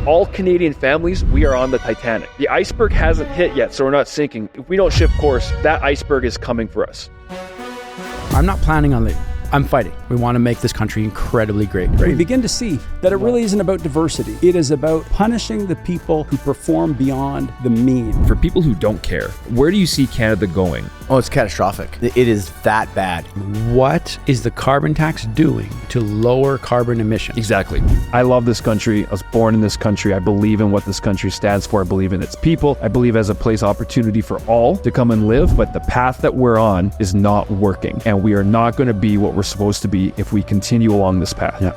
All Canadian families, we are on the Titanic. The iceberg hasn't hit yet, so we're not sinking. If we don't shift course, that iceberg is coming for us. I'm not planning on leaving. I'm fighting. We want to make this country incredibly great. We begin to see that it really isn't about diversity. It is about punishing the people who perform beyond the mean. For people who don't care, where do you see Canada going? Oh, it's catastrophic. It is that bad. What is the carbon tax doing to lower carbon emissions? Exactly. I love this country. I was born in this country. I believe in what this country stands for. I believe in its people. I believe as a place opportunity for all to come and live, but the path that we're on is not working. And we are not going to be what we're supposed to be if we continue along this path. Yeah.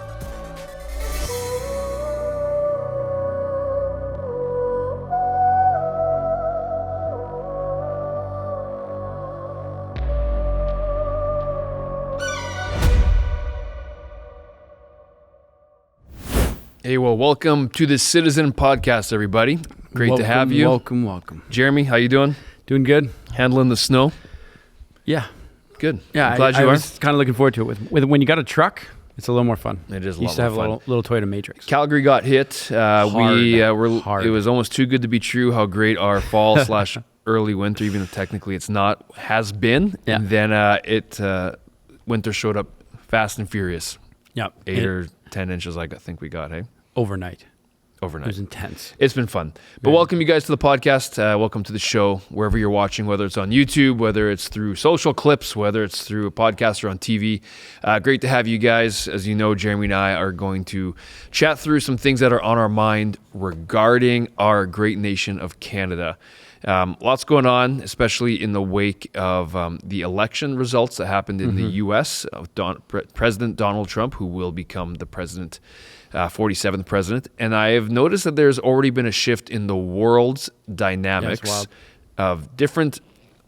Hey, well, welcome to the Citizen Podcast, everybody. Great to have you. Welcome. Jeremy, how you doing? Doing good? Handling the snow? Yeah. Good. Yeah, I'm glad I you are. was kind of looking forward to it. With when you got a truck, it's a little more fun. It is a lot Used to have more a little Toyota Matrix. Calgary got hit. Hard. It was almost too good to be true how great our fall / early winter, even if technically it's not, has been. Yeah. And then winter showed up fast and furious. Yeah. 8 or 10 inches, I think we got, hey? Overnight. Overnight. It was intense. It's been fun. But welcome you guys to the podcast. Welcome to the show, wherever you're watching, whether it's on YouTube, whether it's through social clips, whether it's through a podcast or on TV. Great to have you guys. As you know, Jeremy and I are going to chat through some things that are on our mind regarding our great nation of Canada. Lots going on, especially in the wake of the election results that happened in the U.S. President Donald Trump, who will become the 47th president. And I have noticed that there's already been a shift in the world's dynamics of different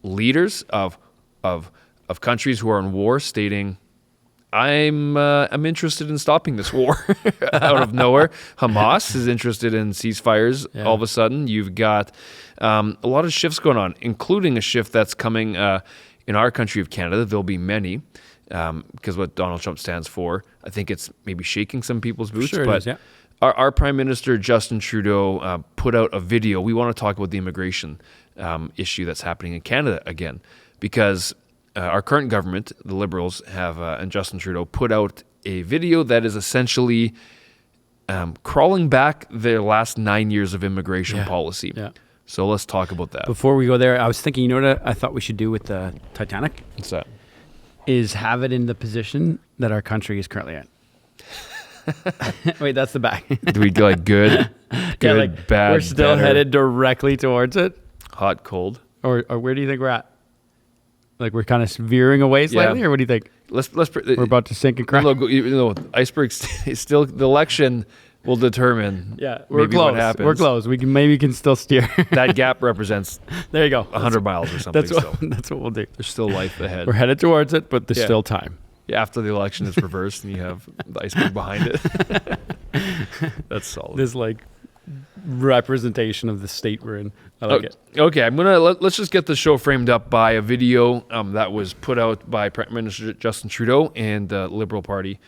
leaders of countries who are in war stating, I'm interested in stopping this war out of nowhere. Hamas is interested in ceasefires. Yeah. All of a sudden, you've got a lot of shifts going on, including a shift that's coming in our country of Canada. There'll be many because what Donald Trump stands for, I think it's maybe shaking some people's boots. Sure but it is, yeah. Our Prime Minister, Justin Trudeau, put out a video. We want to talk about the immigration issue that's happening in Canada again, because our current government, the Liberals, have, and Justin Trudeau, put out a video that is essentially crawling back their last 9 years of immigration policy. Yeah. So let's talk about that. Before we go there, I was thinking, you know what I thought we should do with the Titanic? What's that? Is have it in the position that our country is currently at. Wait, that's the back. Do we go like good, bad, we're still better, headed directly towards it? hot, cold? Or where do you think we're at? Like we're kind of veering away slightly, or what do you think? We're about to sink and crash. Icebergs. Still, the election will determine. Yeah, we're close. What happens. We're close. We can still steer. That gap represents. There you go. 100 miles or something. That's what we'll do. There's still life ahead. We're headed towards it, but there's still time. Yeah, after the election is reversed and you have the iceberg behind it. That's solid. This representation of the state we're in. I like it. Okay, let's just get the show framed up by a video that was put out by Prime Minister Justin Trudeau and the Liberal Party.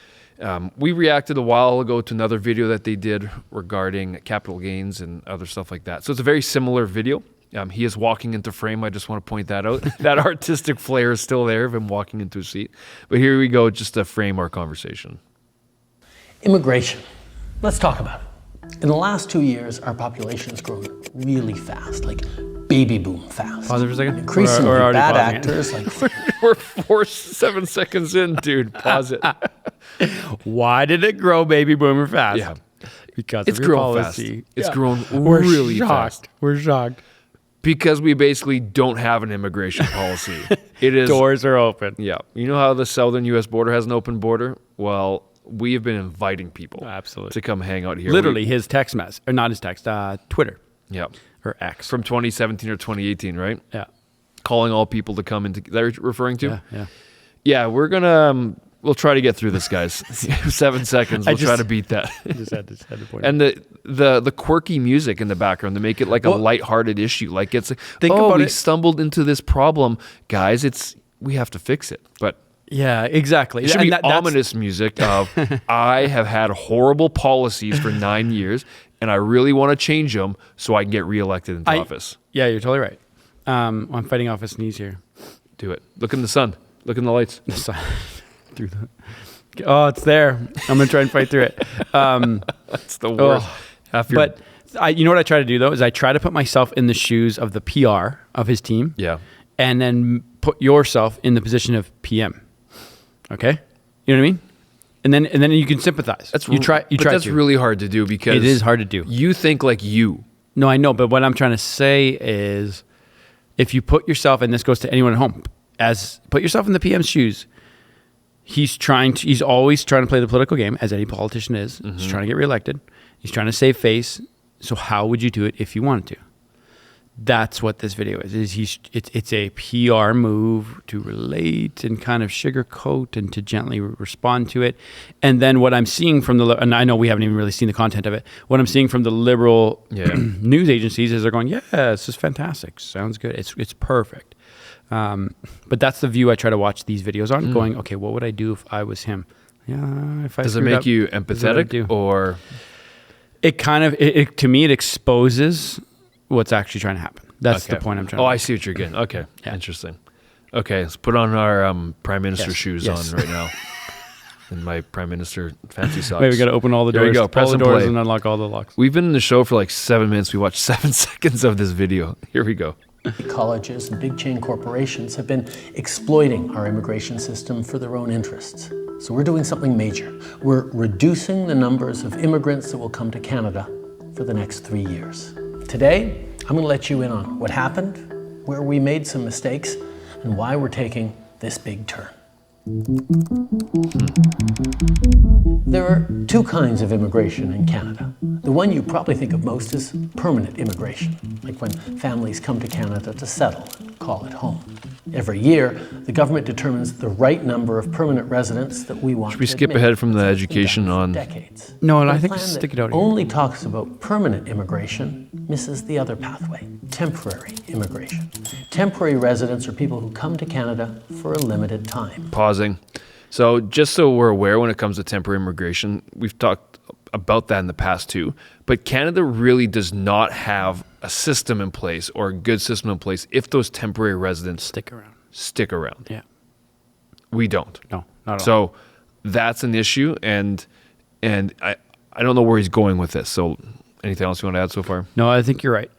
We reacted a while ago to another video that they did regarding capital gains and other stuff like that. So it's a very similar video. He is walking into frame. I just want to point that out. That artistic flair is still there of him walking into a seat. But here we go, just to frame our conversation. Immigration. Let's talk about it. In the last 2 years, our population has grown really fast, like baby boom fast. Pause it for a second. Increasingly we're bad actors. We're 7 seconds in, dude. Pause it. Why did it grow baby boomer fast? Yeah. Because it's of your grown policy. fast. It's grown really fast. We're shocked. Because we basically don't have an immigration policy. It is doors are open. Yeah. You know how the southern U.S. border has an open border? Well, we have been inviting people to come hang out here. Literally his text message, or not his text, Twitter. Yeah. Or X. From 2017 or 2018, right? Yeah. Calling all people to come into, that you're referring to? Yeah. Yeah, we're going to, we'll try to get through this, guys. 7 seconds. We'll try to beat that. I just had to point and the quirky music in the background to make it like a lighthearted issue. Like it's like, we stumbled into this problem, guys. We have to fix it. But yeah, exactly. It should be ominous music of I have had horrible policies for 9 years. and I really want to change them so I can get reelected into office. Yeah, you're totally right. I'm fighting off a sneeze here. Do it. Look in the sun. Look in the lights. The sun. Through the... Oh, it's there. I'm going to try and fight through it. That's the worst. But you know what I try to do, though, is I try to put myself in the shoes of the PR of his team. Yeah. And then put yourself in the position of PM. Okay? You know what I mean? And then you can sympathize. That's really hard to do because it is hard to do. You think like you. No, I know, but what I'm trying to say is if you put yourself, and this goes to anyone at home, put yourself in the PM's shoes. He's always trying to play the political game, as any politician is. Mm-hmm. He's trying to get reelected. He's trying to save face. So how would you do it if you wanted to? That's what this video is. It's a PR move to relate and kind of sugarcoat and to gently respond to it. And then what I'm seeing from and I know we haven't even really seen the content of it. What I'm seeing from the liberal news agencies is they're going, yeah, this is fantastic. Sounds good. It's perfect. But that's the view I try to watch these videos on, going, okay, what would I do if I was him? Yeah, if I does it make you empathetic or? It kind of, to me, it exposes what's actually trying to happen. That's the point I'm trying to make. I see what you're getting. Okay, interesting. Okay, let's put on our Prime Minister shoes on right now. In my Prime Minister fancy socks. Wait, we got to open all the doors. There we go. Press all the doors and unlock all the locks. We've been in the show for like 7 minutes. We watched 7 seconds of this video. Here we go. Colleges and big chain corporations have been exploiting our immigration system for their own interests. So we're doing something major. We're reducing the numbers of immigrants that will come to Canada for the next 3 years. Today, I'm going to let you in on what happened, where we made some mistakes, and why we're taking this big turn. There are 2 kinds of immigration in Canada. The one you probably think of most is permanent immigration, like when families come to Canada to settle and call it home. Every year, the government determines the right number of permanent residents that we want. Should we skip ahead from the education on decades? No, I think stick it out here. Only talks about permanent immigration misses the other pathway, temporary immigration. Temporary residents are people who come to Canada for a limited time. Pausing. So just so we're aware when it comes to temporary immigration, we've talked about that in the past too, but Canada really does not have a system in place or a good system in place if those temporary residents stick around. Yeah. We don't. No, not at all. So that's an issue, and I don't know where he's going with this. So anything else you want to add so far? No, I think you're right.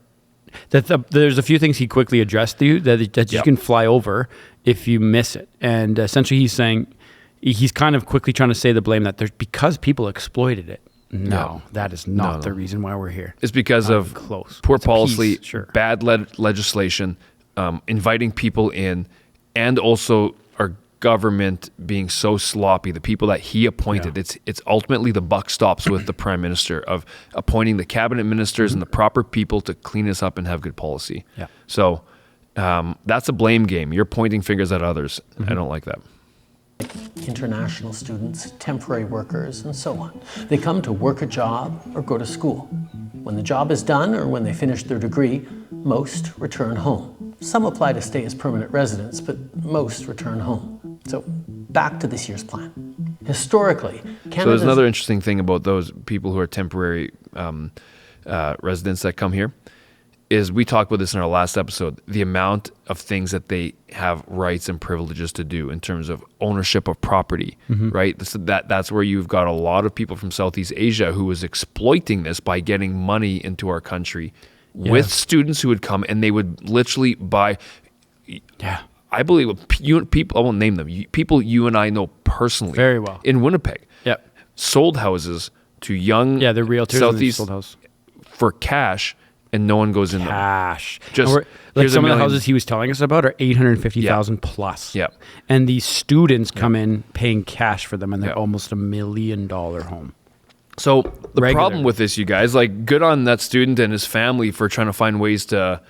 There's a few things he quickly addressed to you that you can fly over if you miss it. And essentially he's saying, he's kind of quickly trying to say the blame that there's because people exploited it. No, that is not the reason why we're here. It's because of poor policy, bad legislation, inviting people in, and also our government being so sloppy. The people that he appointed, it's ultimately the buck stops with the Prime Minister of appointing the cabinet ministers and the proper people to clean us up and have good policy. Yeah. So that's a blame game. You're pointing fingers at others. I don't like that. International students, temporary workers, and so on. They come to work a job or go to school. When the job is done or when they finish their degree, most return home. Some apply to stay as permanent residents, but most return home. So back to this year's plan. Historically, Canada. So there's another interesting thing about those people who are temporary residents that come here. Is we talked about this in our last episode, the amount of things that they have rights and privileges to do in terms of ownership of property, right? That's where you've got a lot of people from Southeast Asia who was exploiting this by getting money into our country with students who would come and they would literally buy, I believe, people, I won't name them, people you and I know personally. Very well. In Winnipeg. Yep. Sold houses to young the realtors Southeast sold house for cash. And no one goes in there. Cash. Just like some of the houses he was telling us about are $850,000 plus. Yeah. And these students come in paying cash for them, and they're almost $1 million home. So the problem with this, you guys, like, good on that student and his family for trying to find ways to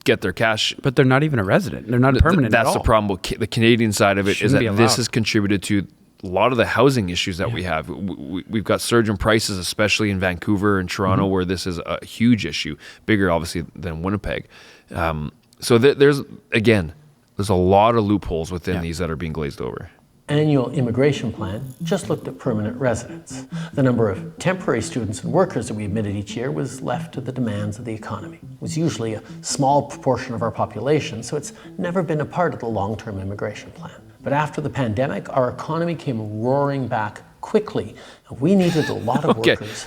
get their cash. But they're not even a resident. They're not permanent at all. That's the problem with the Canadian side of it, is that this has contributed to a lot of the housing issues that we have. We've got surge in prices, especially in Vancouver and Toronto, where this is a huge issue, bigger obviously than Winnipeg. So there's a lot of loopholes within these that are being glazed over. annual immigration plan just looked at permanent residents. The number of temporary students and workers that we admitted each year was left to the demands of the economy. It was usually a small proportion of our population, so it's never been a part of the long-term immigration plan. But after the pandemic, our economy came roaring back quickly, and we needed a lot of workers.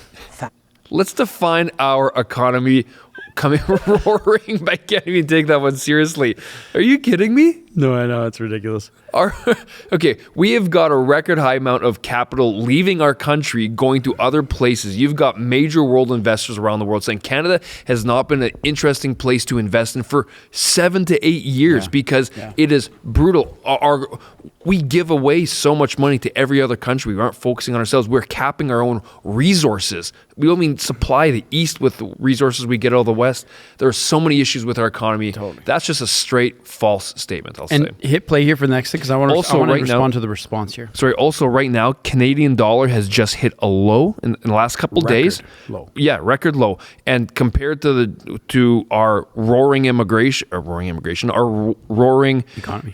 Let's define our economy coming roaring. I can't even take that one seriously. Are you kidding me? No, I know. It's ridiculous. Okay, we have got a record high amount of capital leaving our country, going to other places. You've got major world investors around the world saying Canada has not been an interesting place to invest in for 7 to 8 years because it is brutal. We give away so much money to every other country. We aren't focusing on ourselves. We're capping our own resources. We don't even supply the East with the resources we get out of the West. There are so many issues with our economy. Totally. That's just a straight false statement, I'll say. Hit play here for the next thing because I want to respond to the response here. Sorry, also right now, Canadian dollar has just hit a low in the last couple of days. Low. Yeah, record low. And compared to our roaring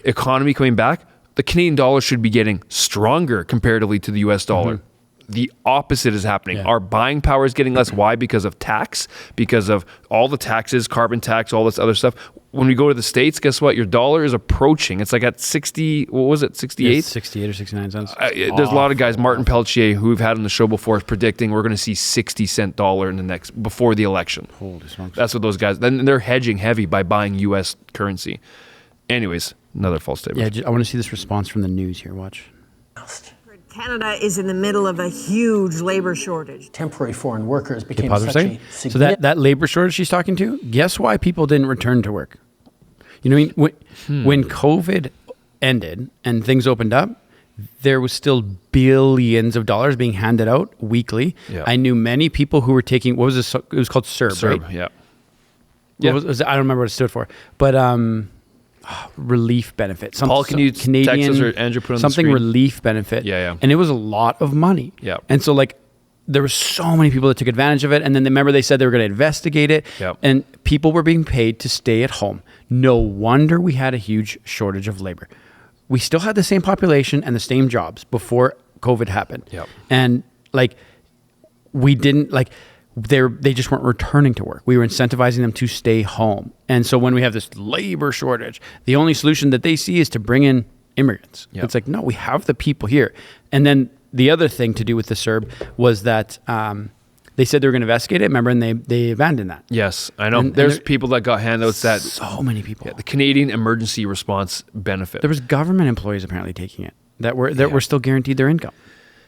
economy coming back, the Canadian dollar should be getting stronger comparatively to the US dollar. Mm-hmm. The opposite is happening. Yeah. Our buying power is getting less. Why? Because of tax, because of all the taxes, carbon tax, all this other stuff. When we go to the States, guess what? Your dollar is approaching. It's like at 60, what was it, 68? Yeah, 68 or 69 cents. There's a lot of guys, Martin Peltier, who we've had on the show before, is predicting we're going to see 60-cent dollar before the election. Holy smokes. That's what those guys, then they're hedging heavy by buying U.S. currency. Anyways, another false statement. Yeah, I want to see this response from the news here. Watch. Canada is in the middle of a huge labor shortage. Temporary foreign workers became such a significant... So that labor shortage she's talking to, guess why people didn't return to work? You know what I mean? When COVID ended and things opened up, there was still billions of dollars being handed out weekly. Yeah. I knew many people who were taking, what was this? It was called CERB, right? Yeah. I don't remember what it stood for, but relief benefit. Paul, can you text us or Andrew put on something the screen? Relief benefit. Yeah. And it was a lot of money. Yeah. And so there were so many people that took advantage of it. And then remember they said they were going to investigate it. Yep. And people were being paid to stay at home. No wonder we had a huge shortage of labor. We still had the same population and the same jobs before COVID happened. Yep. And we didn't they just weren't returning to work. We were incentivizing them to stay home. And so when we have this labor shortage, the only solution that they see is to bring in immigrants. Yep. It's like, no, we have the people here. And then the other thing to do with the CERB was that they said they were going to investigate it, remember, and they abandoned that. Yes, I know. And there's people that got handouts that... So many people. Yeah, the Canadian Emergency Response Benefit. There was government employees apparently taking it that were still guaranteed their income.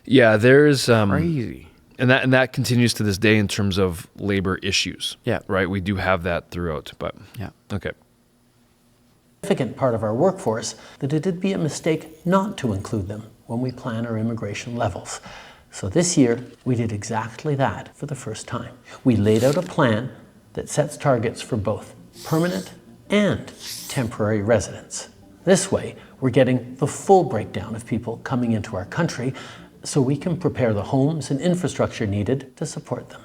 Yeah, there's... crazy. And that continues to this day in terms of labor issues. Yeah. Right? We do have that throughout, but... Yeah. Okay. Significant part of our workforce that it'd be a mistake not to include them when we plan our immigration levels. So this year, we did exactly that for the first time. We laid out a plan that sets targets for both permanent and temporary residents. This way, we're getting the full breakdown of people coming into our country so we can prepare the homes and infrastructure needed to support them.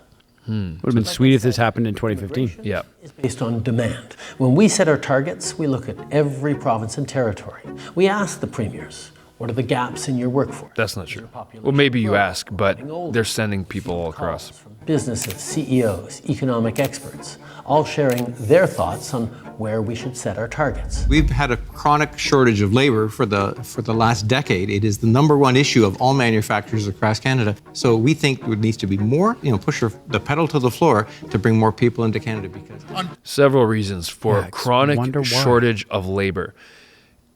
Would have been sweet if this happened in 2015. Yeah. Is based on demand. When we set our targets, we look at every province and territory. We ask the premiers, what are the gaps in your workforce? That's not true. Well, maybe you ask, but they're sending people all across. Businesses, CEOs, economic experts, all sharing their thoughts on where we should set our targets. We've had a chronic shortage of labor for the last decade. It is the number one issue of all manufacturers across Canada. So we think there needs to be more, push the pedal to the floor to bring more people into Canada because... Several reasons for chronic shortage of labor.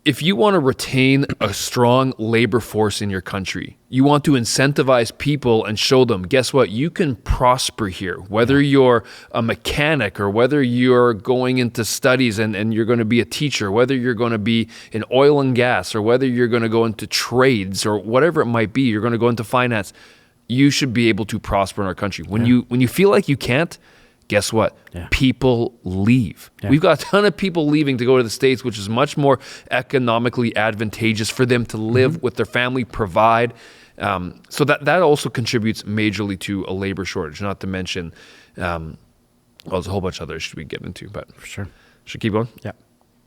If you want to retain a strong labor force in your country, you want to incentivize people and show them, guess what? You can prosper here. Whether you're a mechanic or whether you're going into studies and you're going to be a teacher, whether you're going to be in oil and gas or whether you're going to go into trades or whatever it might be, you're going to go into finance, you should be able to prosper in our country. When you feel like you can't, guess what? Yeah. People leave. Yeah. We've got a ton of people leaving to go to the States, which is much more economically advantageous for them to live with their family, provide. So that also contributes majorly to a labor shortage, not to mention, there's a whole bunch of other issues we get into, but for sure. Should keep going? Yeah.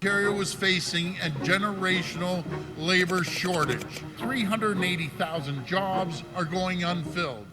Ontario was facing a generational labor shortage. 380,000 jobs are going unfilled.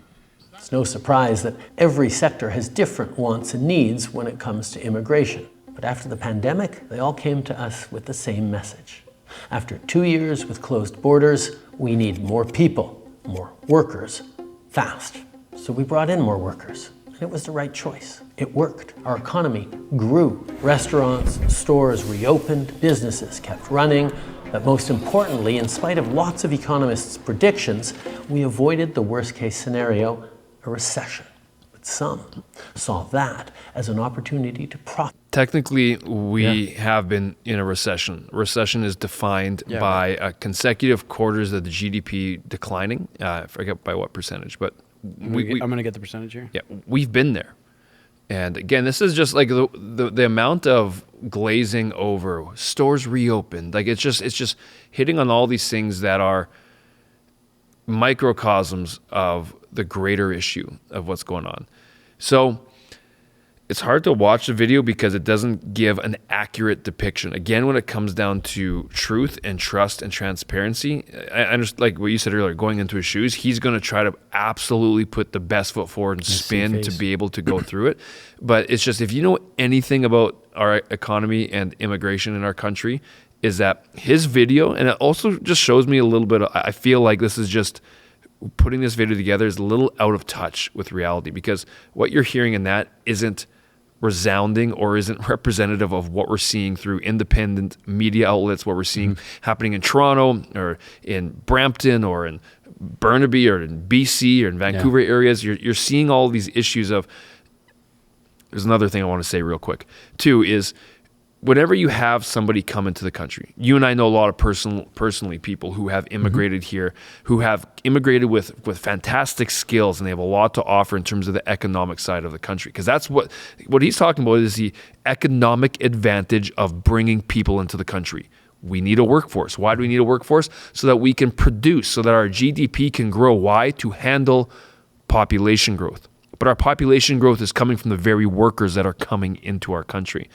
It's no surprise that every sector has different wants and needs when it comes to immigration. But after the pandemic, they all came to us with the same message. After 2 years with closed borders, we need more people, more workers, fast. So we brought in more workers, and it was the right choice. It worked. Our economy grew. Restaurants, stores reopened, businesses kept running, but most importantly, in spite of lots of economists' predictions, we avoided the worst-case scenario, a recession. But some saw that as an opportunity to profit. Technically, we have been in a recession. Recession is defined by consecutive quarters of the GDP declining. I forget by what percentage, but I'm going to get the percentage here. Yeah, we've been there. And again, this is just like the amount of glazing over, stores reopened. Like it's just hitting on all these things that are microcosms of the greater issue of what's going on. So it's hard to watch the video because it doesn't give an accurate depiction. Again, when it comes down to truth and trust and transparency, I understand, like what you said earlier, going into his shoes, he's going to try to absolutely put the best foot forward and spin to be able to go through it. But it's just, if you know anything about our economy and immigration in our country, is that his video, and it also just shows me a little bit, I feel like this is just, putting this video together is a little out of touch with reality, because what you're hearing in that isn't resounding or isn't representative of what we're seeing through independent media outlets, what we're seeing happening in Toronto or in Brampton or in Burnaby or in BC or in Vancouver areas. You're seeing all these issues of, there's another thing I want to say real quick too, is whenever you have somebody come into the country, you and I know a lot of personally people who have immigrated here, who have immigrated with fantastic skills, and they have a lot to offer in terms of the economic side of the country. Because that's what he's talking about, is the economic advantage of bringing people into the country. We need a workforce. Why do we need a workforce? So that we can produce, so that our GDP can grow. Why? To handle population growth. But our population growth is coming from the very workers that are coming into our country.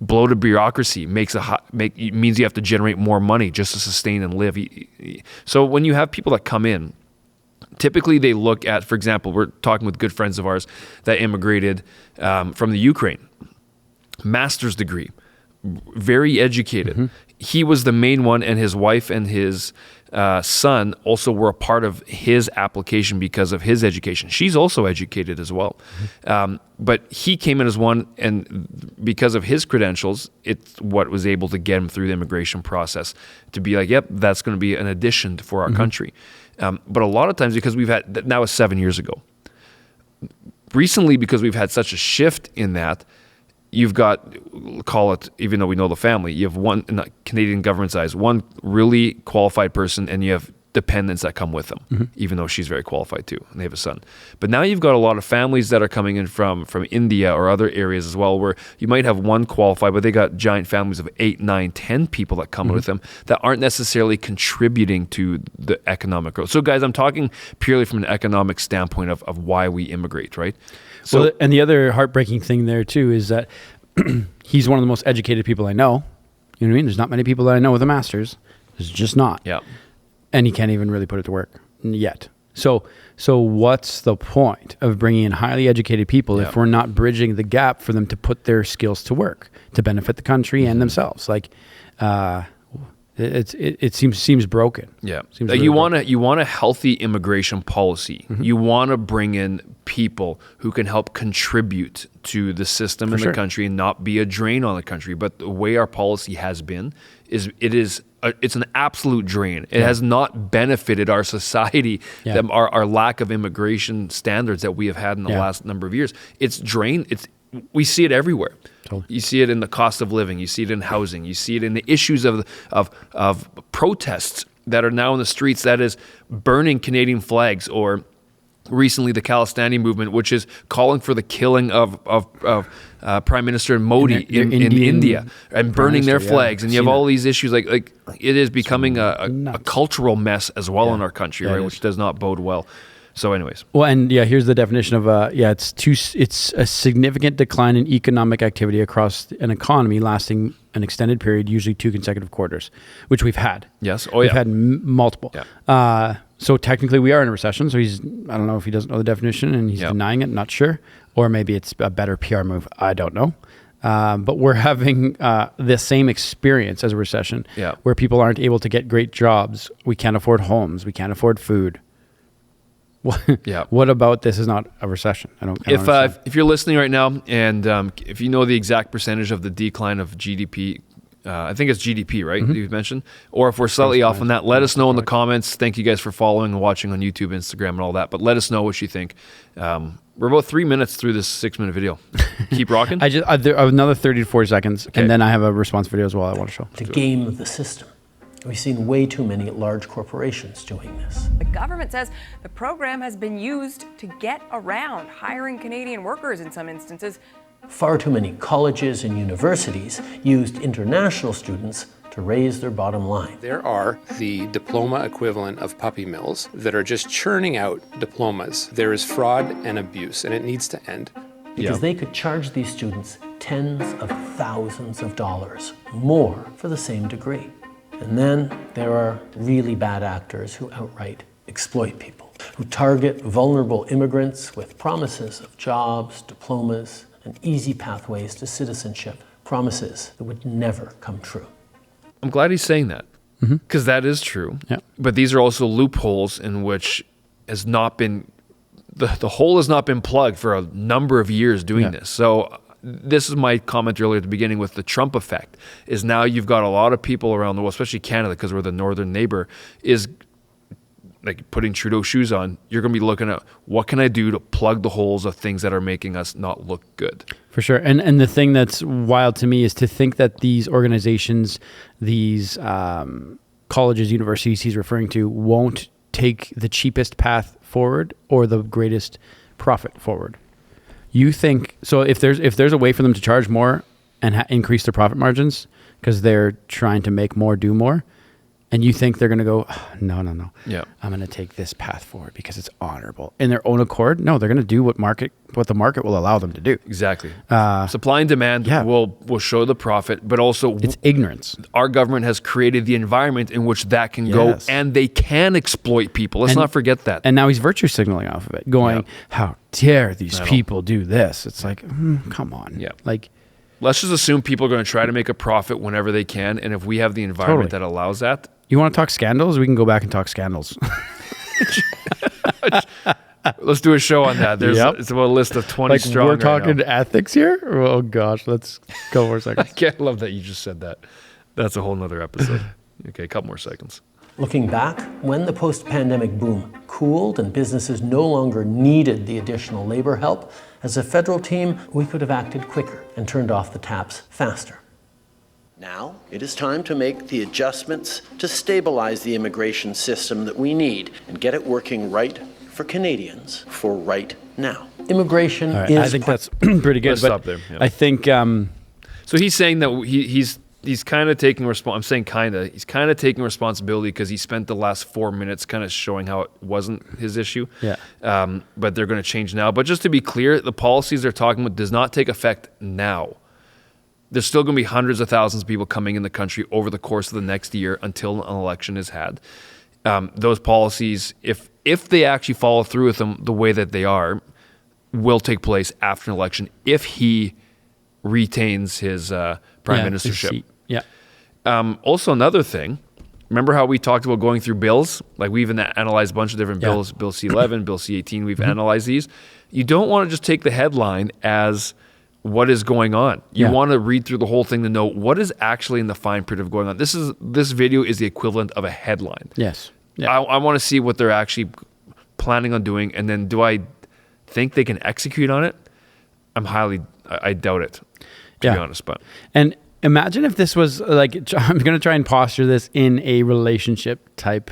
Bloated bureaucracy means you have to generate more money just to sustain and live. So when you have people that come in, typically they look at, for example, we're talking with good friends of ours that immigrated from the Ukraine, master's degree, very educated. He was the main one, and his wife and his son also were a part of his application because of his education. She's also educated as well. But he came in as one, and because of his credentials, it's what was able to get him through the immigration process to be like, yep, that's going to be an addition for our country. But a lot of times, because that was 7 years ago. Recently, because we've had such a shift in that, you've got, call it, even though we know the family, you have one, in the Canadian government size, one really qualified person, and you have dependents that come with them, even though she's very qualified too, and they have a son. But now you've got a lot of families that are coming in from India or other areas as well, where you might have one qualified, but they got giant families of 8, 9, 10 people that come with them that aren't necessarily contributing to the economic growth. So guys, I'm talking purely from an economic standpoint of why we immigrate, right? So, well, and the other heartbreaking thing there too is that he's one of the most educated people I know. You know what I mean? There's not many people that I know with a master's. There's just not. Yeah. And he can't even really put it to work yet. So what's the point of bringing in highly educated people if we're not bridging the gap for them to put their skills to work to benefit the country and themselves? Like, it seems broken. Yeah. Seems you want a healthy immigration policy. You want to bring in people who can help contribute to the system in the country and not be a drain on the country. But the way our policy has been it's an absolute drain. It has not benefited our society, our lack of immigration standards that we have had in the last number of years. It's drained. We see it everywhere. Totally. You see it in the cost of living. You see it in housing. You see it in the issues of protests that are now in the streets, that is burning Canadian flags, or recently the Khalistani movement, which is calling for the killing of Prime Minister Modi in India and burning their flags. And you have all these issues like it is becoming a cultural mess as well in our country, right? Which does not bode well. So anyways. Well, and here's the definition of, it's a significant decline in economic activity across an economy lasting an extended period, usually 2 consecutive quarters, which we've had. Yes. Oh, We've yeah. had multiple. Yeah. So technically we are in a recession. So I don't know if he doesn't know the definition and he's denying it, not sure. Or maybe it's a better PR move. I don't know. But we're having the same experience as a recession where people aren't able to get great jobs. We can't afford homes. We can't afford food. What about this is not a recession? I don't If you're listening right now and if you know the exact percentage of the decline of GDP, I think it's GDP, right? Mm-hmm. You've mentioned, or if we're slightly off on that, let us know in the comments. Thank you guys for following and watching on YouTube, Instagram, and all that. But let us know what you think. We're about 3 minutes through this 6-minute video. Keep rocking. Another 30 to 40 seconds, and then I have a response video as well I want to show. To game the system. We've seen way too many large corporations doing this. The government says the program has been used to get around hiring Canadian workers in some instances. Far too many colleges and universities used international students to raise their bottom line. There are the diploma equivalent of puppy mills that are just churning out diplomas. There is fraud and abuse, and it needs to end. Because they could charge these students tens of thousands of dollars more for the same degree. And then there are really bad actors who outright exploit people, who target vulnerable immigrants with promises of jobs, diplomas, and easy pathways to citizenship, promises that would never come true. I'm glad he's saying that, because that is true. Yeah. But these are also loopholes in which has not been, the hole has not been plugged for a number of years doing this. So this is my comment earlier at the beginning with the Trump effect, is now you've got a lot of people around the world, especially Canada, because we're the northern neighbor, is like putting Trudeau shoes on. You're going to be looking at what can I do to plug the holes of things that are making us not look good. For sure. And the thing that's wild to me is to think that these organizations, these colleges, universities he's referring to, won't take the cheapest path forward or the greatest profit forward. You think so? If there's a way for them to charge more and increase their profit margins because they're trying to make more, do more, and you think they're going to go, oh, no, yeah, I'm going to take this path forward because it's honorable in their own accord? No, they're going to do what the market will allow them to do. Exactly. Supply and demand will show the profit, but also it's ignorance. Our government has created the environment in which that can go, and they can exploit people. Let's not forget that. And now he's virtue signaling off of it, going, how dare these people do this? It's like, come on. Yeah. Like, let's just assume people are going to try to make a profit whenever they can, and if we have the environment that allows that. You want to talk scandals? We can go back and talk scandals. Let's do a show on that. It's about a list of 20 strong. We're talking ethics here? Oh, gosh. Let's go for a second. I can't love that you just said that. That's a whole nother episode. Okay, a couple more seconds. Looking back, when the post-pandemic boom cooled and businesses no longer needed the additional labor help, as a federal team, we could have acted quicker and turned off the taps faster. Now, it is time to make the adjustments to stabilize the immigration system that we need and get it working right for Canadians for right now. Immigration is... I think that's pretty good. Let's stop there. Yeah. I think... so he's saying that he's kind of taking I'm saying kind of. He's kind of taking responsibility because he spent the last 4 minutes kind of showing how it wasn't his issue. Yeah. But they're going to change now. But just to be clear, the policies they're talking about does not take effect now. There's still going to be hundreds of thousands of people coming in the country over the course of the next year until an election is had. Those policies, if they actually follow through with them the way that they are, will take place after an election if he retains his prime ministership. His seat. Yeah. Also, another thing, remember how we talked about going through bills? Like we even analyzed a bunch of different bills, Bill C-11, Bill C-18, we've analyzed these. You don't want to just take the headline as what is going on. You want to read through the whole thing to know what is actually in the fine print of going on. This video is the equivalent of a headline. Yes. Yeah. I want to see what they're actually planning on doing, and then do I think they can execute on it? I doubt it, to be honest. But and imagine if this was like, I'm going to try and posture this in a relationship type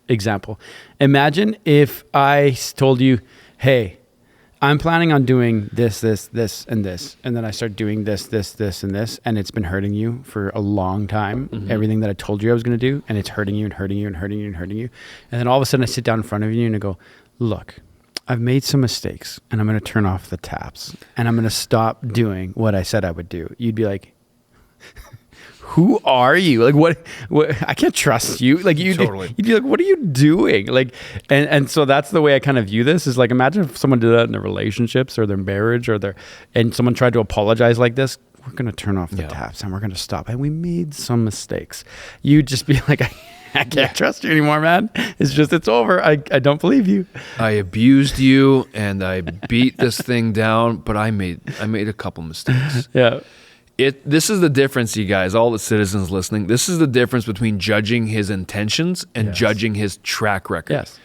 example. Imagine if I told you, hey, I'm planning on doing this, and this. And then I start doing this, and this. And it's been hurting you for a long time. Mm-hmm. Everything that I told you I was going to do. And it's hurting you and hurting you and hurting you and hurting you. And then all of a sudden I sit down in front of you and I go, look, I've made some mistakes and I'm going to turn off the taps. And I'm going to stop doing what I said I would do. You'd be like, who are you? Like, what I can't trust you. Like, you'd be like, what are you doing? Like, and so that's the way I kind of view this, is like, imagine if someone did that in their relationships or their marriage and someone tried to apologize like this. We're going to turn off the taps and we're going to stop. And we made some mistakes. You'd just be like, I can't trust you anymore, man. It's over. I don't believe you. I abused you and I beat this thing down, but I made a couple mistakes. Yeah. This is the difference, you guys, all the citizens listening. This is the difference between judging his intentions and judging his track record. Yes.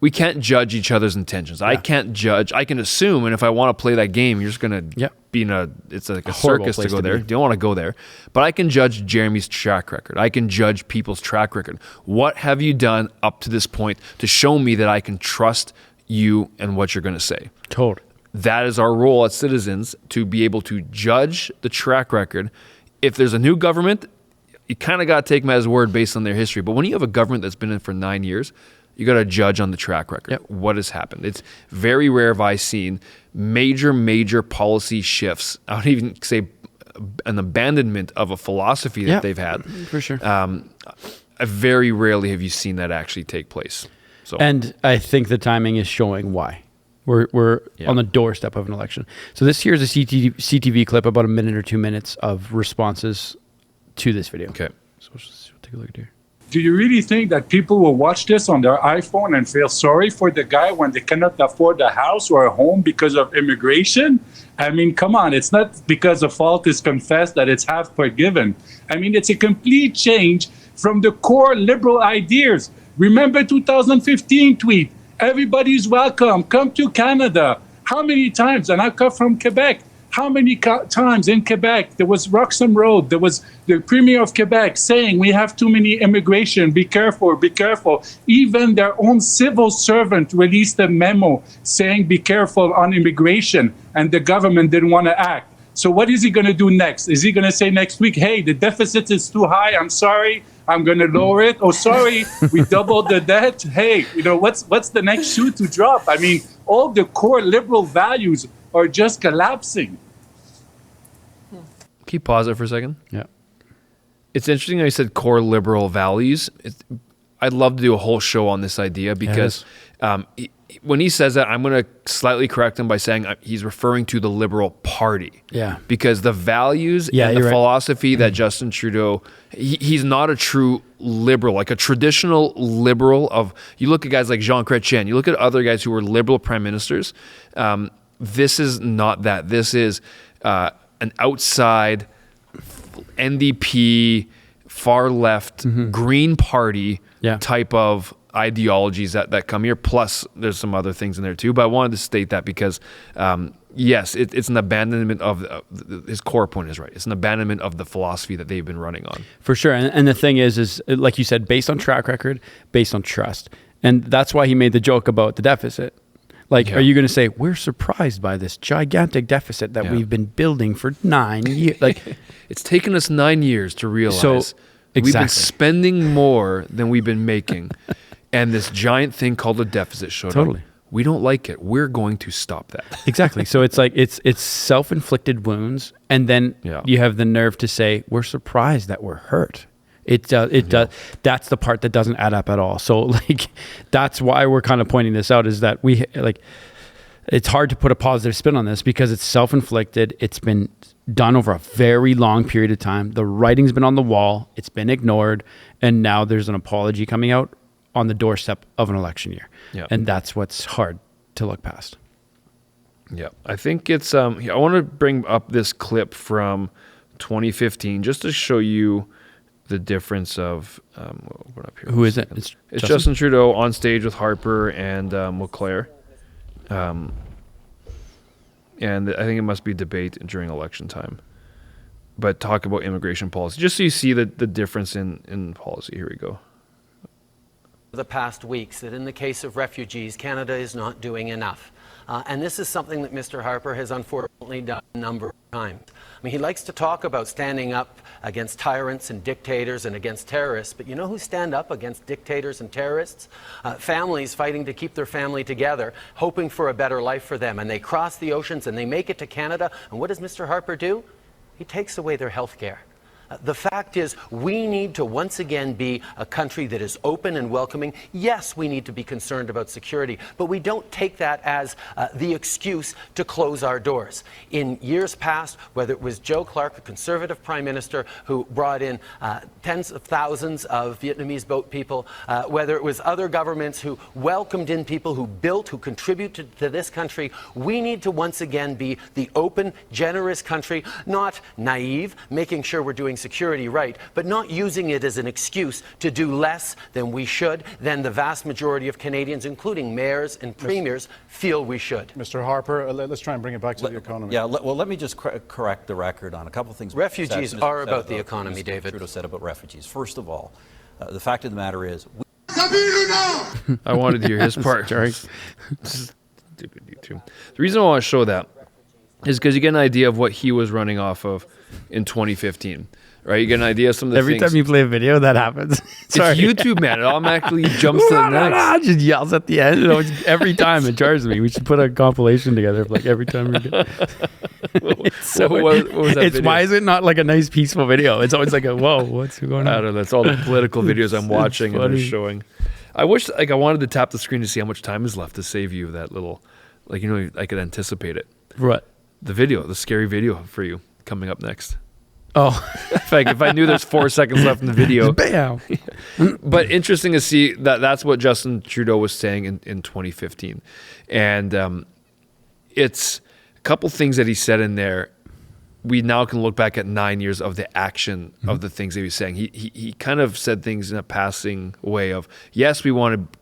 We can't judge each other's intentions. I can't judge. I can assume, and if I want to play that game, you're just going to be it's like a circus to go there. You don't want to go there. But I can judge Jeremy's track record. I can judge people's track record. What have you done up to this point to show me that I can trust you and what you're going to say? Totally. That is our role as citizens, to be able to judge the track record. If there's a new government, you kind of got to take them at his word based on their history. But when you have a government that's been in for 9 years, you got to judge on the track record. Yep. What has happened? It's very rare have I seen major policy shifts. I would even say an abandonment of a philosophy that they've had. For sure. Very rarely have you seen that actually take place. So, and I think the timing is showing why. We're on the doorstep of an election. So this here is a CTV clip, about a minute or 2 minutes of responses to this video. Okay. So let's take a look at here. Do you really think that people will watch this on their iPhone and feel sorry for the guy when they cannot afford a house or a home because of immigration? I mean, come on. It's not because a fault is confessed that it's half forgiven. I mean, it's a complete change from the core liberal ideas. Remember 2015 tweet, everybody's welcome, come to Canada. How many times, and I come from Quebec, how many times in Quebec there was Roxham Road, there was the Premier of Quebec saying we have too many immigration, be careful, be careful. Even their own civil servant released a memo saying be careful on immigration, and the government didn't want to act. So what is he going to do next? Is he going to say next week, hey, the deficit is too high, I'm sorry, I'm going to lower it. Oh, sorry, we doubled the debt. Hey, what's the next shoe to drop? I mean, all the core liberal values are just collapsing. Can you pause it for a second? Yeah. It's interesting how you said core liberal values. I'd love to do a whole show on this idea because when he says that, I'm going to slightly correct him by saying he's referring to the Liberal Party. Yeah. Because the values and the philosophy that Justin Trudeau, he's not a true liberal, like a traditional liberal of, you look at guys like Jean Chrétien, you look at other guys who were liberal prime ministers. This is not that. This is an outside NDP, far left, Green Party type of ideologies that come here. Plus, there's some other things in there too. But I wanted to state that because, yes, it's an abandonment of his core point is right. It's an abandonment of the philosophy that they've been running on. For sure. And the thing is like you said, based on track record, based on trust. And that's why he made the joke about the deficit. Like, are you going to say, we're surprised by this gigantic deficit that we've been building for 9 years? Like, it's taken us 9 years to realize we've been spending more than we've been making. And this giant thing called a deficit showed up. We don't like it. We're going to stop that. Exactly. So it's like, it's self-inflicted wounds. And then you have the nerve to say, we're surprised that we're hurt. It does. That's the part that doesn't add up at all. So like, that's why we're kind of pointing this out, is that it's hard to put a positive spin on this because it's self-inflicted. It's been done over a very long period of time. The writing's been on the wall. It's been ignored. And now there's an apology coming out on the doorstep of an election year. Yeah. And that's what's hard to look past. Yeah. I think it's, I want to bring up this clip from 2015 just to show you the difference of what up here. Who is it? It's Justin Trudeau on stage with Harper and Leclerc. And I think it must be debate during election time. But talk about immigration policy, just so you see the difference in policy. Here we go. The past weeks that in the case of refugees, Canada is not doing enough. And this is something that Mr. Harper has unfortunately done a number of times. I mean, he likes to talk about standing up against tyrants and dictators and against terrorists, but you know who stand up against dictators and terrorists? Families fighting to keep their family together, hoping for a better life for them, and they cross the oceans and they make it to Canada, and what does Mr. Harper do? He takes away their health care. The fact is, we need to once again be a country that is open and welcoming. Yes, we need to be concerned about security, but we don't take that as the excuse to close our doors. In years past, whether it was Joe Clark, a conservative prime minister who brought in tens of thousands of Vietnamese boat people, whether it was other governments who welcomed in people, who built, who contributed to this country, we need to once again be the open, generous country, not naive, making sure we're doing security right, but not using it as an excuse to do less than we should, than the vast majority of Canadians, including mayors and premiers, feel we should. Mr. Harper, let's try and bring it back to the economy. Yeah, let me just correct the record on a couple of things. Refugees are about the economy, David. Trudeau said about refugees. First of all, the fact of the matter is... I wanted to hear his part. Stupid YouTube. The reason I want to show that is because you get an idea of what he was running off of in 2015. Right, you get an idea of some of the Every things. time you play a video, that happens. Sorry. It's YouTube, man. It automatically jumps to the next. Just yells at the end. Every time it charges me. We should put a compilation together of like every time we get. What was that video? Why is it not like a nice peaceful video? It's always like a whoa, what's going on? I don't know. That's all the political videos I'm watching and they're showing. I wish, I wanted to tap the screen to see how much time is left to save you that little, I could anticipate it. What? The video, the scary video for you coming up next. Oh, if I knew there's 4 seconds left in the video. Bam. But interesting to see that's what Justin Trudeau was saying in 2015. And it's a couple things that he said in there. We now can look back at 9 years of the action of the things that he was saying. He kind of said things in a passing way of, yes, we want to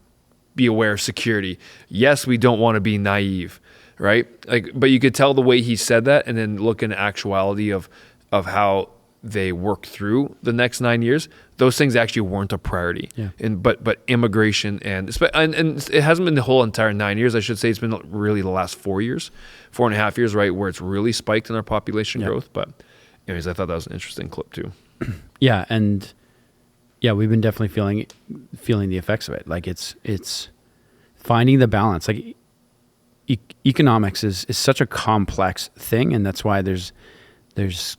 be aware of security. Yes, we don't want to be naive, right? But you could tell the way he said that and then look in actuality of how they worked through the next 9 years, those things actually weren't a priority. Yeah. But immigration and it hasn't been the whole entire 9 years. I should say it's been really the last 4 years, 4.5 years, right, where it's really spiked in our population growth. But anyways, I thought that was an interesting clip too. Yeah, and we've been definitely feeling the effects of it. Like it's finding the balance. Like economics is such a complex thing, and that's why there's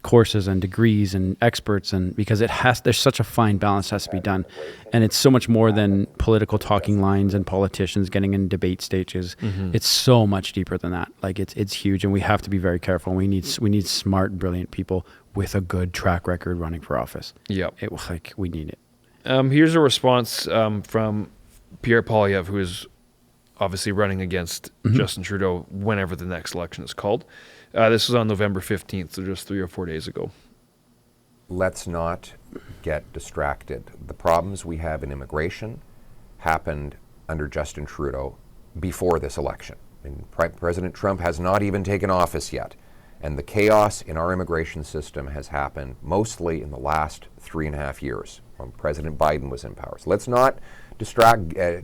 courses and degrees and experts, and because there's such a fine balance that has to be done, and it's so much more than political talking lines and politicians getting in debate stages. It's so much deeper than that. Like it's huge, and we have to be very careful. We need smart, brilliant people with a good track record running for office. Yeah, we need it. Here's a response from Pierre Poilievre, who is obviously running against Justin Trudeau whenever the next election is called. This was on November 15th, so just 3 or 4 days ago. Let's not get distracted. The problems we have in immigration happened under Justin Trudeau before this election. President Trump has not even taken office yet, and the chaos in our immigration system has happened mostly in the last 3.5 years when President Biden was in power. So let's not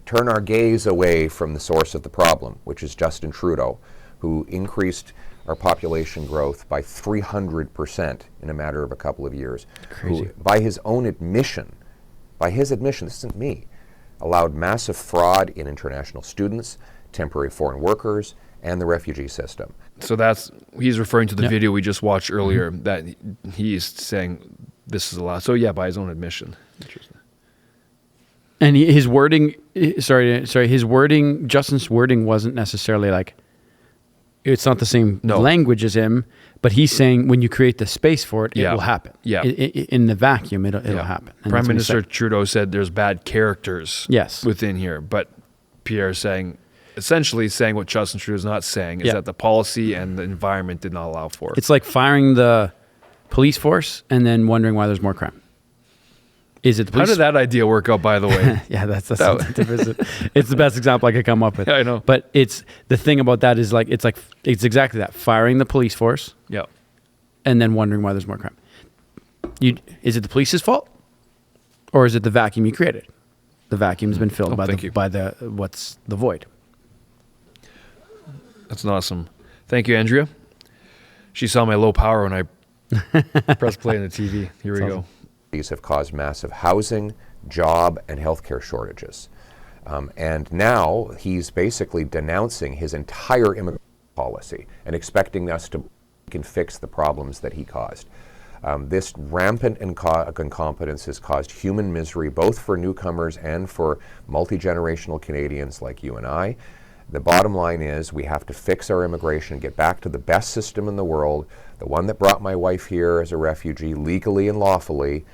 turn our gaze away from the source of the problem, which is Justin Trudeau, who increased our population growth by 300% in a matter of a couple of years. Crazy. Who, by his admission, this isn't me, allowed massive fraud in international students, temporary foreign workers, and the refugee system. So he's referring to the video we just watched earlier, that he's saying this is a lot. So yeah, by his own admission. Interesting. And his wording, Justin's wording wasn't necessarily like, it's not the same language as him, but he's saying when you create the space for it, it will happen. Yeah. In the vacuum, it'll happen. And Prime Minister Trudeau said there's bad characters within here, but Pierre is essentially saying what Justin Trudeau is not saying, is that the policy and the environment did not allow for it. It's like firing the police force and then wondering why there's more crime. Is it the police? How did that idea work out, by the way? Yeah, it's the best example I could come up with. Yeah, I know. But it's the thing about that is it's exactly that, firing the police force. Yeah. And then wondering why there's more crime. Is it the police's fault, or is it the vacuum you created? The vacuum's been filled by the void. That's awesome. Thank you, Andrea. She saw my low power when I pressed play on the TV. Here we go. These have caused massive housing, job, and healthcare shortages. And now he's basically denouncing his entire immigration policy and expecting us to can fix the problems that he caused. This rampant incompetence has caused human misery, both for newcomers and for multi-generational Canadians like you and I. The bottom line is we have to fix our immigration, get back to the best system in the world, the one that brought my wife here as a refugee legally and lawfully,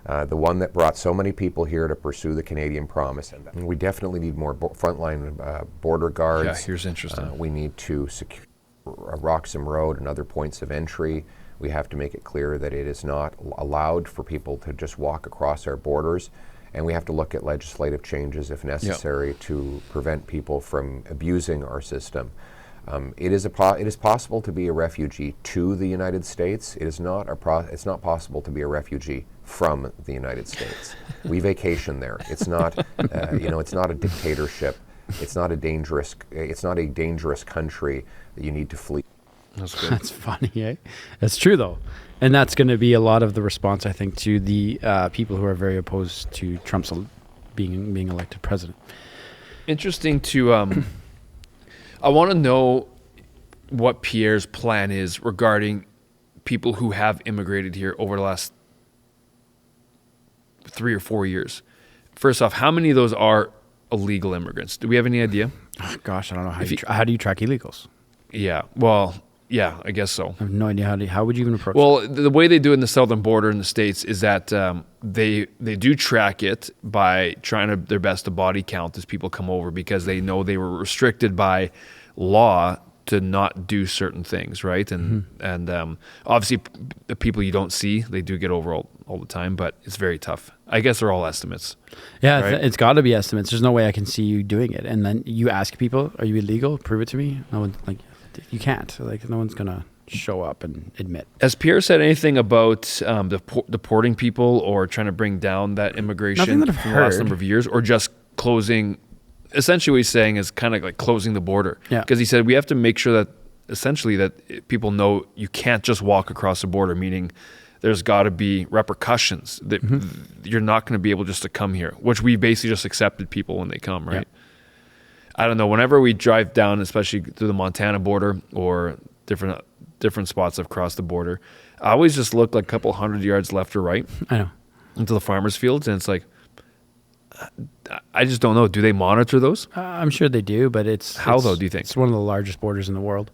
the one that brought so many people here to pursue the Canadian promise. And we definitely need more frontline border guards. Yeah, here's interesting. We need to secure Roxham Road and other points of entry. We have to make it clear that it is not allowed for people to just walk across our borders. And we have to look at legislative changes if necessary to prevent people from abusing our system. It is possible to be a refugee to the United States. It is not it's not possible to be a refugee from the United States. We vacation there. It's not it's not a dictatorship. It's not a dangerous country that you need to flee. That's good. That's funny, eh? That's true though. And that's going to be a lot of the response, I think, to the people who are very opposed to Trump's being elected president. Interesting to, I want to know what Pierre's plan is regarding people who have immigrated here over the last 3 or 4 years. First off, how many of those are illegal immigrants? Do we have any idea? Oh, gosh, I don't know. How do you track illegals? Yeah, well, yeah, I guess so. I have no idea how would you even approach Well, that? the way they do it in the southern border in the States is that they do track it by trying their best to body count as people come over, because they know they were restricted by law to not do certain things, right? And obviously the people you don't see, they do get over all the time, but it's very tough. I guess they're all estimates. Yeah, right? it's got to be estimates. There's no way I can see you doing it. And then you ask people, "Are you illegal? Prove it to me." No one, you can't. No one's gonna show up and admit. Has Pierre said anything about deporting people or trying to bring down that immigration Nothing that I've from the last heard. number of years, or just closing? Essentially, what he's saying is kind of like closing the border. Yeah. Because he said we have to make sure that essentially that people know you can't just walk across the border, meaning there's got to be repercussions that you're not going to be able just to come here, which we basically just accepted people when they come, right? I don't know. Whenever we drive down, especially through the Montana border or different spots across the border, I always just look like a couple 100 yards left or right. I know. Into the farmers' fields, and it's like, I just don't know. Do they monitor those? I'm sure they do, but How though, do you think? It's one of the largest borders in the world.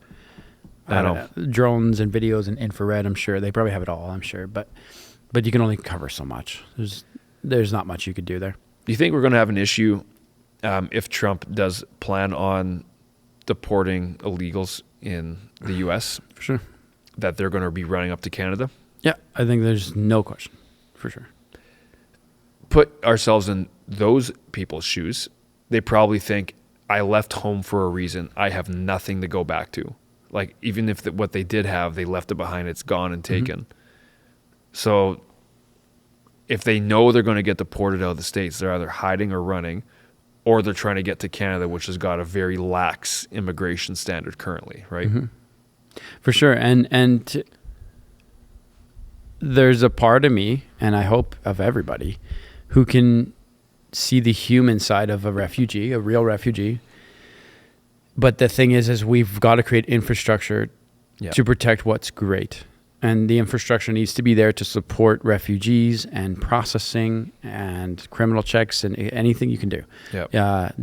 I know. Drones and videos and infrared, I'm sure. They probably have it all, I'm sure. But you can only cover so much. There's not much you could do there. Do you think we're going to have an issue if Trump does plan on deporting illegals in the U.S.? For sure. That they're going to be running up to Canada? Yeah, I think there's no question. For sure. Put ourselves in those people's shoes. They probably think, I left home for a reason. I have nothing to go back to. Like, even if what they did have, they left it behind, it's gone and taken. So if they know they're going to get deported out of the States, they're either hiding or running, or they're trying to get to Canada, which has got a very lax immigration standard currently, right? For sure. And there's a part of me, and I hope of everybody, who can see the human side of a refugee, a real refugee. But the thing is we've got to create infrastructure to protect what's great. And the infrastructure needs to be there to support refugees and processing and criminal checks and anything you can do.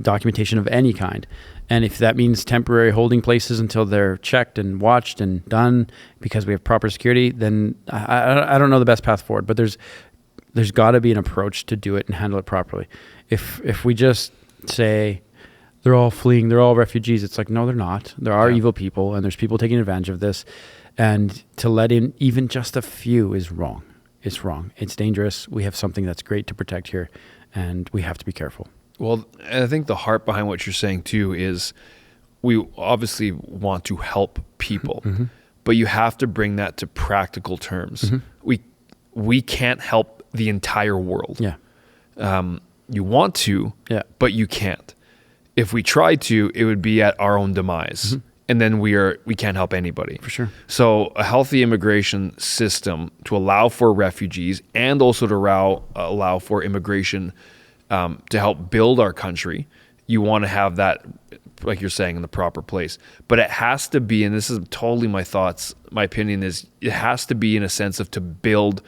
Documentation of any kind. And if that means temporary holding places until they're checked and watched and done because we have proper security, then I don't know the best path forward. But there's got to be an approach to do it and handle it properly. If we just say they're all fleeing, they're all refugees, it's like, no, they're not. There are evil people, and there's people taking advantage of this. And to let in even just a few is wrong. It's wrong. It's dangerous. We have something that's great to protect here, and we have to be careful. Well, I think the heart behind what you're saying too is we obviously want to help people, but you have to bring that to practical terms. We can't help the entire world. You want to, but you can't. If we tried to, it would be at our own demise. And then we can't help anybody. For sure. So a healthy immigration system to allow for refugees and also to allow for immigration to help build our country, you want to have that like you're saying, in the proper place. But it has to be, and this is totally my thoughts, my opinion is, it has to be in a sense of to build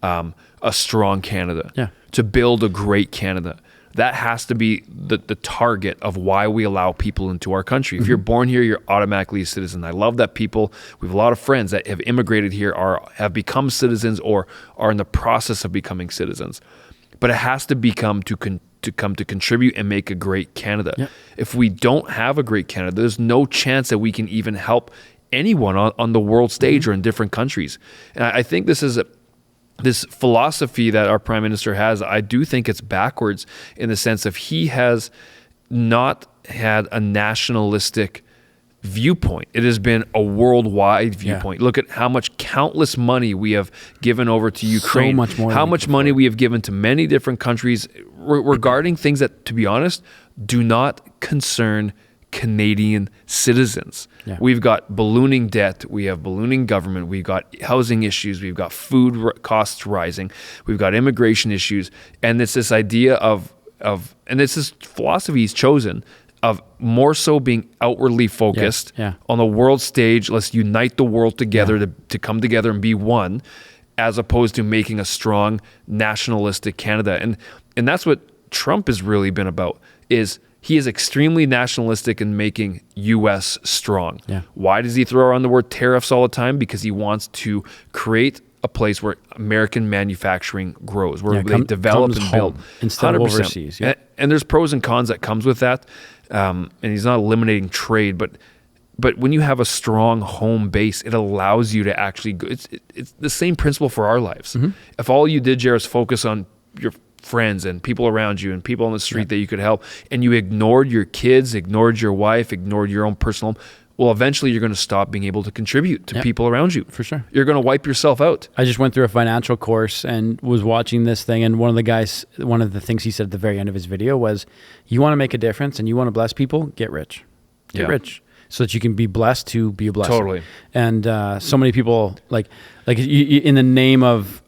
a strong Canada, to build a great Canada. That has to be the target of why we allow people into our country. If you're born here, you're automatically a citizen. I love that people, we have a lot of friends that have immigrated here, have become citizens or are in the process of becoming citizens. But it has to become to contribute and make a great Canada. Yep. If we don't have a great Canada, there's no chance that we can even help anyone on the world stage or in different countries. And I think this philosophy that our Prime Minister has, I do think it's backwards in the sense of he has not had a nationalistic viewpoint. It has been a worldwide viewpoint. Look at how much countless money we have given over to Ukraine. So much more. How much money we have given to many different countries regarding things that, to be honest, do not concern Canadian citizens. Yeah. We've got ballooning debt, we have ballooning government, we've got housing issues, we've got food costs rising, we've got immigration issues, and it's this idea of and it's this philosophy he's chosen of more so being outwardly focused on the world stage. Let's unite the world together to come together and be one, as opposed to making a strong nationalistic Canada. And that's what Trump has really been about, is he is extremely nationalistic in making U.S. strong. Yeah. Why does he throw around the word tariffs all the time? Because he wants to create a place where American manufacturing grows, where they develop and build. Instead of overseas. Yeah. And there's pros and cons that comes with that. And he's not eliminating trade, but when you have a strong home base, it allows you to actually go. It's the same principle for our lives. Mm-hmm. If all you did, Jared, is focus on your friends and people around you and people on the street that you could help, and you ignored your kids, ignored your wife, ignored your own personal home, well, eventually you're going to stop being able to contribute to people around you. For sure. You're going to wipe yourself out. I just went through a financial course and was watching this thing, and one of the things he said at the very end of his video was, you want to make a difference and you want to bless people, get rich. Get rich. So that you can be blessed to be a blessing. Totally. And so many people, like you, in the name of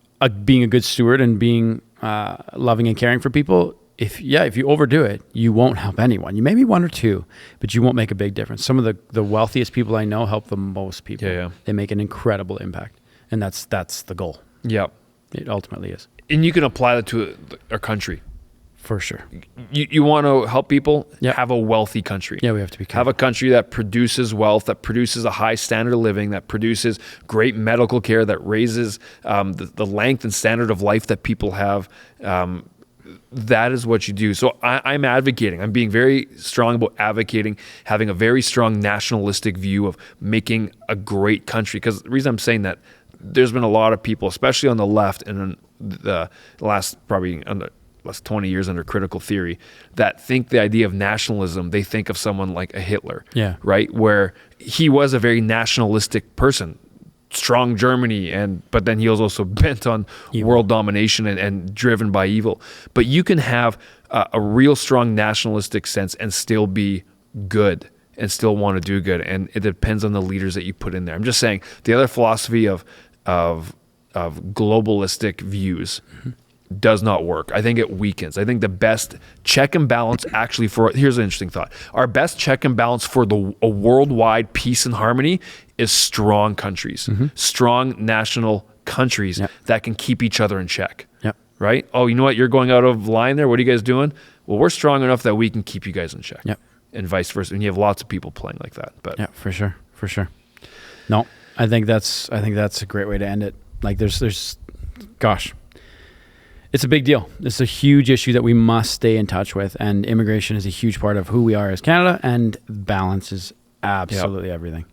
being a good steward and being loving and caring for people, if you overdo it, you won't help anyone. You may be one or two, but you won't make a big difference. Some of the wealthiest people I know help the most people. Yeah. They make an incredible impact, and that's the goal. Yeah, it ultimately is. And you can apply that to our country. For sure. You want to help people? Have a wealthy country. Yeah, we have to be careful. Have a country that produces wealth, that produces a high standard of living, that produces great medical care, that raises the length and standard of life that people have. That is what you do. So I'm advocating. I'm being very strong about advocating, having a very strong nationalistic view of making a great country. Because the reason I'm saying that, there's been a lot of people, especially on the left and in the last 20 years under critical theory, that think the idea of nationalism, they think of someone like a Hitler, right? Where he was a very nationalistic person, strong Germany, but then he was also bent on world domination and driven by evil. But you can have a real strong nationalistic sense and still be good and still want to do good. And it depends on the leaders that you put in there. I'm just saying, the other philosophy of globalistic views does not work. I think it weakens. I think the best check and balance actually here's an interesting thought. Our best check and balance for a worldwide peace and harmony is strong countries, strong national countries that can keep each other in check. Right? Oh, you know what? You're going out of line there. What are you guys doing? Well, we're strong enough that we can keep you guys in check. And vice versa. And you have lots of people playing like that. But yeah, for sure. No, I think that's a great way to end it. Like gosh, it's a big deal. It's a huge issue that we must stay in touch with, and immigration is a huge part of who we are as Canada, and balance is absolutely everything.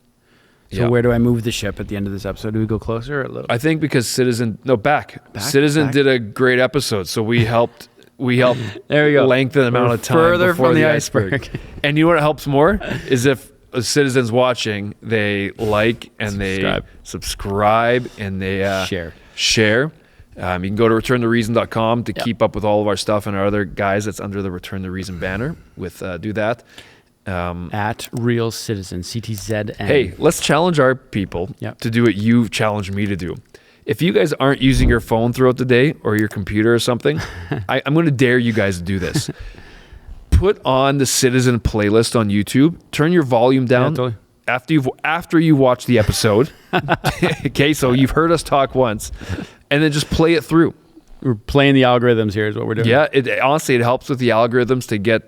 So where do I move the ship at the end of this episode? Do we go closer or a little? I think because Citizen did a great episode, so we helped there we go. Lengthen the amount of time further from the iceberg. And you know what helps more is if a citizen's watching, they like and they subscribe and they share. You can go to returnthereason.com to keep up with all of our stuff and our other guys that's under the Return the Reason banner. Do that. At Real Citizen, CTZN. Hey, let's challenge our people to do what you've challenged me to do. If you guys aren't using your phone throughout the day or your computer or something, I'm going to dare you guys to do this. put on the Citizen playlist on YouTube. Turn your volume down. Yeah, totally. After you watch the episode. Okay, so you've heard us talk once, and then just play it through. We're playing the algorithms here is what we're doing. Yeah, honestly, it helps with the algorithms to get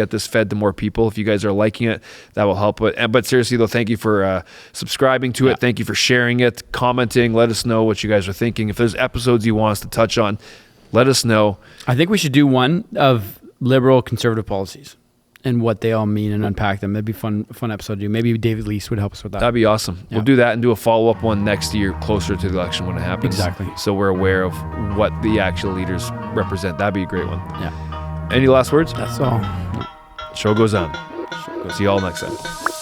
this fed to more people. If you guys are liking it, that will help. But seriously, though, thank you for subscribing to it. Thank you for sharing it, commenting. Let us know what you guys are thinking. If there's episodes you want us to touch on, let us know. I think we should do one of liberal conservative policies and what they all mean and unpack them. That'd be fun episode to do. Maybe David Lease would help us with that. That'd be awesome. Yeah. We'll do that and do a follow-up one next year closer to the election when it happens. Exactly. So we're aware of what the actual leaders represent. That'd be a great one. Yeah. Any last words? That's all. Show goes on. See you all next time.